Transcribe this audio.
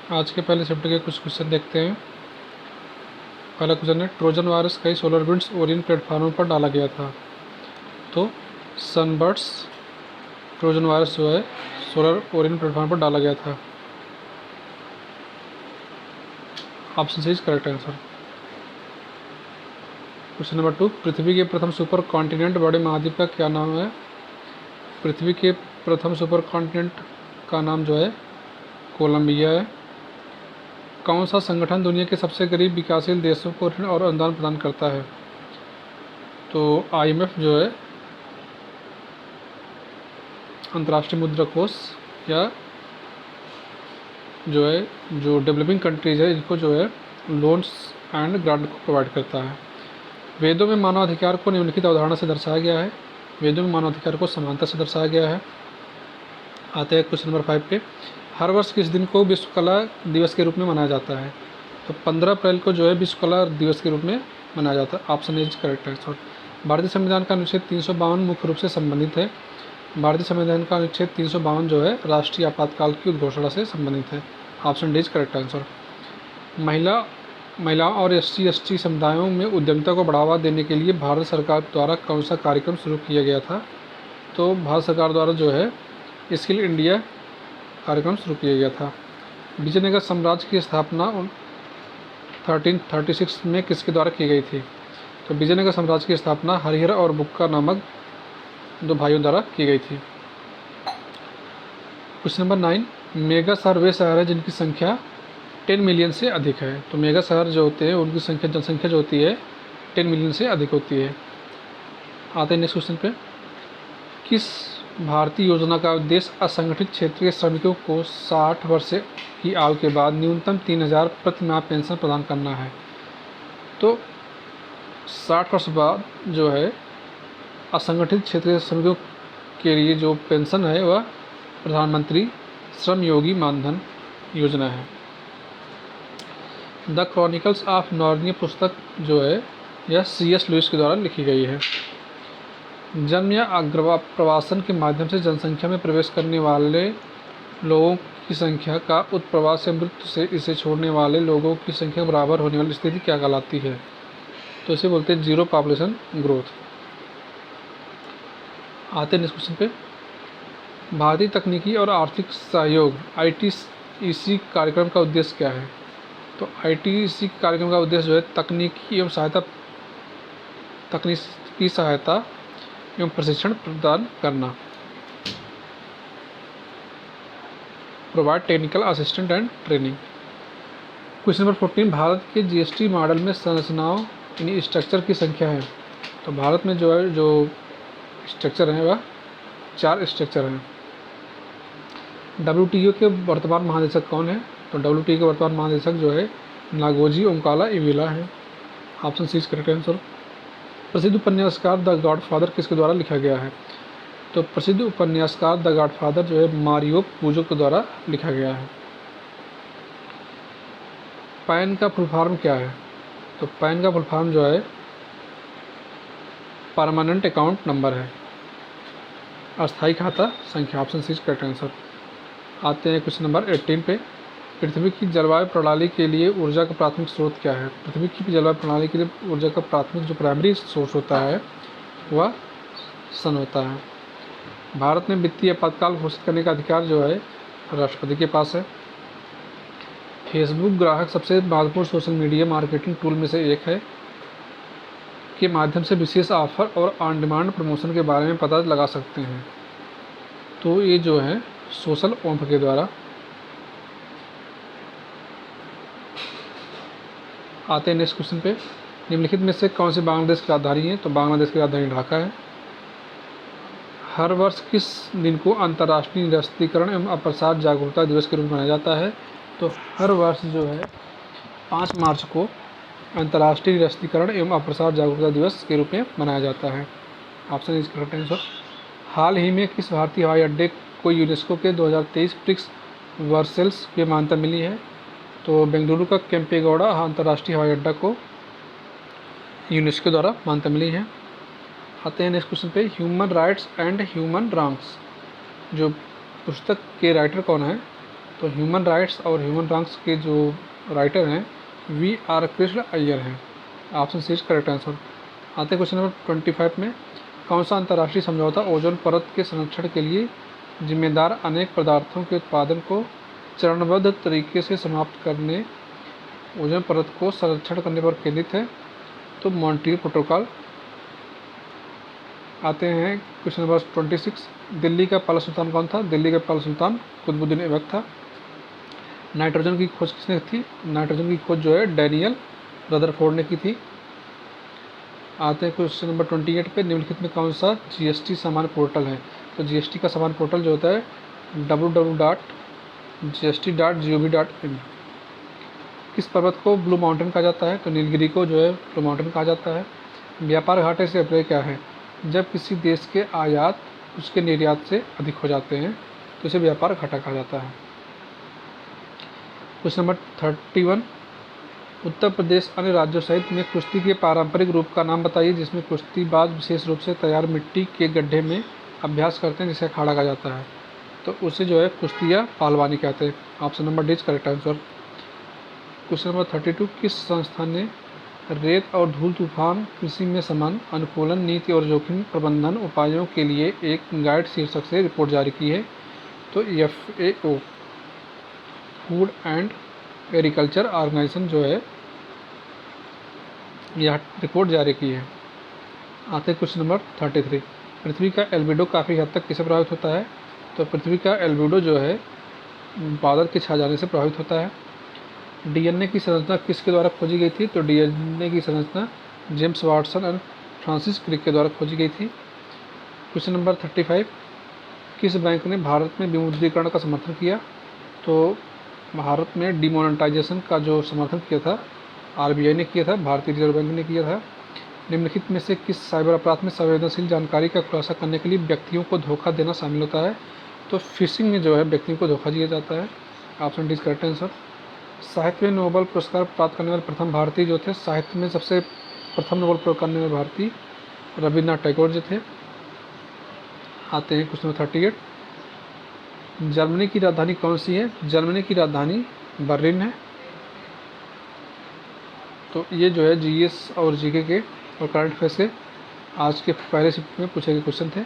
आज के पहले चैप्टर के कुछ क्वेश्चन देखते हैं। पहला क्वेश्चन है, ट्रोजन वायरस कई सोलर विंड्स ओरियन प्लेटफार्मों पर डाला गया था। तो सनबर्ड्स ट्रोजन वायरस जो है सोलर ओरियन प्लेटफार्म पर डाला गया था। Option C is correct answer. Question number 2, पृथ्वी के प्रथम सुपर कॉन्टिनेंट बड़े महाद्वीप का क्या नाम है? पृथ्वी के प्रथम सुपर कॉन्टिनेंट का नाम जो है कोलंबिया है। कौन सा संगठन दुनिया के सबसे गरीब विकासशील देशों को ऋण और अनुदान प्रदान करता है? तो IMF जो है अंतर्राष्ट्रीय मुद्रा कोष, या जो है जो डेवलपिंग कंट्रीज है इनको जो है लोन्स एंड ग्रांट को प्रोवाइड करता है। वेदों में मानवाधिकार को निम्नलिखित अवधारणा से दर्शाया गया है। वेदों में मानवाधिकार को समानता से दर्शाया गया है। आते हैं क्वेश्चन नंबर 5 पे, हर वर्ष किस दिन को विश्व कला दिवस के रूप में मनाया जाता है? तो 15 अप्रैल को जो है विश्व कला दिवस के रूप में मनाया जाता है। Option is correct answer. भारतीय संविधान का अनुच्छेद 352 मुख्य रूप से संबंधित है। भारतीय संविधान का अनुच्छेद 352 जो है राष्ट्रीय आपातकाल की उद्घोषणा से संबंधित है। Option D is correct answer. महिलाओं और SC/ST समुदायों में उद्यमिता को बढ़ावा देने के लिए भारत सरकार द्वारा कौन सा कार्यक्रम शुरू किया गया था? तो भारत सरकार द्वारा जो है स्किल इंडिया कार्यक्रम शुरू किया गया था। विजयनगर साम्राज्य की स्थापना 1336 में किसके द्वारा की गई थी? तो विजयनगर साम्राज्य की स्थापना हरिहर और बुक्का नामक 2 भाइयों द्वारा की गई थी। क्वेश्चन नंबर 9, मेगा शहर वे शहर है जिनकी संख्या 10 मिलियन से अधिक है। तो मेगा शहर जो होते हैं उनकी जनसंख्या जो होती है 10 मिलियन से अधिक होती है। आते हैं नेक्स्ट क्वेश्चन पे, किस भारतीय योजना का उद्देश्य असंगठित क्षेत्र के श्रमिकों को 60 वर्ष की आयु के बाद न्यूनतम 3000 प्रति माह पेंशन प्रदान करना है? तो 60 वर्ष बाद जो है असंगठित क्षेत्र के श्रमिकों के लिए जो पेंशन है वह प्रधानमंत्री श्रम योगी मानधन योजना है। द क्रॉनिकल्स ऑफ नार्निया पुस्तक जो है यह C.S. लुइस के द्वारा लिखी गई है। जन्म या प्रवासन के माध्यम से जनसंख्या में प्रवेश करने वाले लोगों की संख्या का उत्प्रवास या मृत्यु से इसे छोड़ने वाले लोगों की संख्या बराबर होने वाली स्थिति क्या कहलाती है? तो इसे बोलते हैं जीरो पॉपुलेशन ग्रोथ। आते हैं इस क्वेश्चन पे, भारतीय तकनीकी और आर्थिक सहयोग ITEC कार्यक्रम का उद्देश्य क्या है? तो ITEC कार्यक्रम का उद्देश्य जो है तकनीकी सहायता एवं प्रशिक्षण प्रदान करना, provide technical assistant and training. Question number 14, Bharat के GST मॉडल में संरचनाओं यानी स्ट्रक्चर की संख्या है। तो भारत में जो है जो स्ट्रक्चर है वह 4 स्ट्रक्चर हैं। WTO के वर्तमान महानिदेशक कौन है? तो WTO के वर्तमान महानिदेशक जो है नागोजी ओंकाला इविला है। Option C is correct answer. प्रसिद्ध उपन्यासकार द गॉडफादर किसके द्वारा लिखा गया है? तो प्रसिद्ध उपन्यासकार द गॉडफादर जो है मारियो पूजो के द्वारा लिखा गया है। पैन का फुल फॉर्म क्या है? तो पैन का फुल फॉर्म जो है परमानेंट अकाउंट नंबर है, अस्थायी खाता संख्या। Option C is correct answer. आते हैं क्वेश्चन नंबर 18 पे, पृथ्वी की जलवायु प्रणाली के लिए ऊर्जा का प्राथमिक स्रोत क्या है? पृथ्वी की जलवायु प्रणाली के लिए ऊर्जा का प्राथमिक जो प्राइमरी सोर्स होता है वह सन होता है। भारत में वित्तीय आपातकाल घोषित करने का अधिकार जो है राष्ट्रपति के पास है। फेसबुक ग्राहक सबसे महत्वपूर्ण सोशल मीडिया मार्केटिंग टूल में से एक है के माध्यम से विशेष ऑफर और ऑन डिमांड प्रमोशन के बारे में पता लगा सकते हैं। तो ये जो है सोशल ओम्फ के द्वारा। आते हैं नेक्स्ट क्वेश्चन पे, निम्नलिखित में से कौन सी बांग्लादेश की राजधानी है? तो बांग्लादेश की राजधानी ढाका है। हर वर्ष किस दिन को अंतर्राष्ट्रीय निरस्त्रीकरण एवं अप्रसार जागरूकता दिवस के रूप में मनाया जाता है? तो हर वर्ष जो है 5 मार्च को अंतर्राष्ट्रीय निरस्त्रीकरण एवं अप्रसार जागरूकता दिवस के रूप में मनाया जाता है। Option is correct answer. हाल ही में किस भारतीय हवाई अड्डे को यूनेस्को के 2023 प्रिक्स वर्सेल्स की मान्यता मिली है? तो बेंगलुरु का केम्पेगौड़ा अंतर्राष्ट्रीय हवाई अड्डा को यूनेस्को द्वारा मान्यता मिली है। आते हैं नेक्स्ट क्वेश्चन पे, human rights and human wrongs जो पुस्तक के राइटर कौन है? तो ह्यूमन राइट्स और ह्यूमन रंग्स के जो राइटर हैं वी आर कृष्ण अय्यर हैं। Option C is correct answer. आते हैं क्वेश्चन नंबर 25 में, कौन सा अंतर्राष्ट्रीय समझौता ओजोन परत के संरक्षण के लिए जिम्मेदार अनेक पदार्थों के उत्पादन को चरणबद्ध तरीके से समाप्त करने, ओजोन परत को संरक्षण करने पर केंद्रित है? तो मॉन्ट्रियल प्रोटोकॉल। आते हैं क्वेश्चन नंबर 26, दिल्ली का पहला सुल्तान कौन था? दिल्ली का पहला सुल्तान कुतुबुद्दीन ऐबक था। नाइट्रोजन की खोज किसने की थी? नाइट्रोजन की खोज जो है डैनियल रदरफोर्ड ने की थी। आते हैं क्वेश्चन नंबर 28 पे, निम्नलिखित में कौन सा जीएसटी सामान्य पोर्टल है? तो जीएसटी का सामान्य पोर्टल जो होता है www.gst.gov.in। किस पर्वत को ब्लू माउंटेन कहा जाता है? तो नीलगिरी को जो है ब्लू माउंटेन कहा जाता है। व्यापार घाटे से अभिप्राय क्या है? जब किसी देश के आयात उसके निर्यात से अधिक हो जाते हैं तो इसे व्यापार घाटा कहा जाता है। क्वेश्चन नंबर 31, उत्तर प्रदेश अन्य राज्यों सहित में कुश्ती के पारंपरिक रूप का नाम बताइए जिसमें कुश्तीबाज विशेष रूप से तैयार मिट्टी के गड्ढे में अभ्यास करते हैं जिसे अखाड़ा कहा जाता है। तो उसे जो है कुश्तिया पहलवानी कहते हैं। Option number D is correct answer. Question number 32, किस संस्था ने रेत और धूल तूफान कृषि में समान अनुकूलन नीति और जोखिम प्रबंधन उपायों के लिए एक गाइड शीर्षक से रिपोर्ट जारी की है? तो FAO, food and agriculture organisation जो है यह रिपोर्ट जारी की है। आते हैं क्वेश्चन नंबर 33, पृथ्वी का एल्बिडो काफ़ी हद तक किससे प्रभावित होता है? तो पृथ्वी का एल्बिडो जो है बादल के छा जाने से प्रभावित होता है। डीएनए की संरचना किसके द्वारा खोजी गई थी? तो डीएनए की संरचना James Watson and Francis Crick के द्वारा खोजी गई थी। क्वेश्चन नंबर 35, किस बैंक ने भारत में विमुद्रीकरण का समर्थन किया? तो भारत में डिमोनेटाइजेशन का जो समर्थन किया था आरबीआई ने किया था, भारतीय रिजर्व बैंक ने किया था। निम्नलिखित में से किस साइबर अपराध में संवेदनशील जानकारी का खुलासा करने के लिए व्यक्तियों को धोखा देना शामिल होता है? तो फिशिंग में जो है व्यक्तियों को धोखा दिया जाता है। Option D is correct answer. साहित्य में नोबेल पुरस्कार प्राप्त करने वाले प्रथम भारतीय जो थे, साहित्य में सबसे प्रथम नोबेल पुरस्कार करने वाले भारतीय रविन्द्रनाथ टैगोर जो थे। आते हैं क्वेश्चन नंबर 38, जर्मनी की राजधानी कौन सी है? जर्मनी की राजधानी बर्लिन है। तो ये जो है जीएस और जीके के और करंट अफेयर्स के आज के पहले शिफ्ट में पूछे गए क्वेश्चन थे।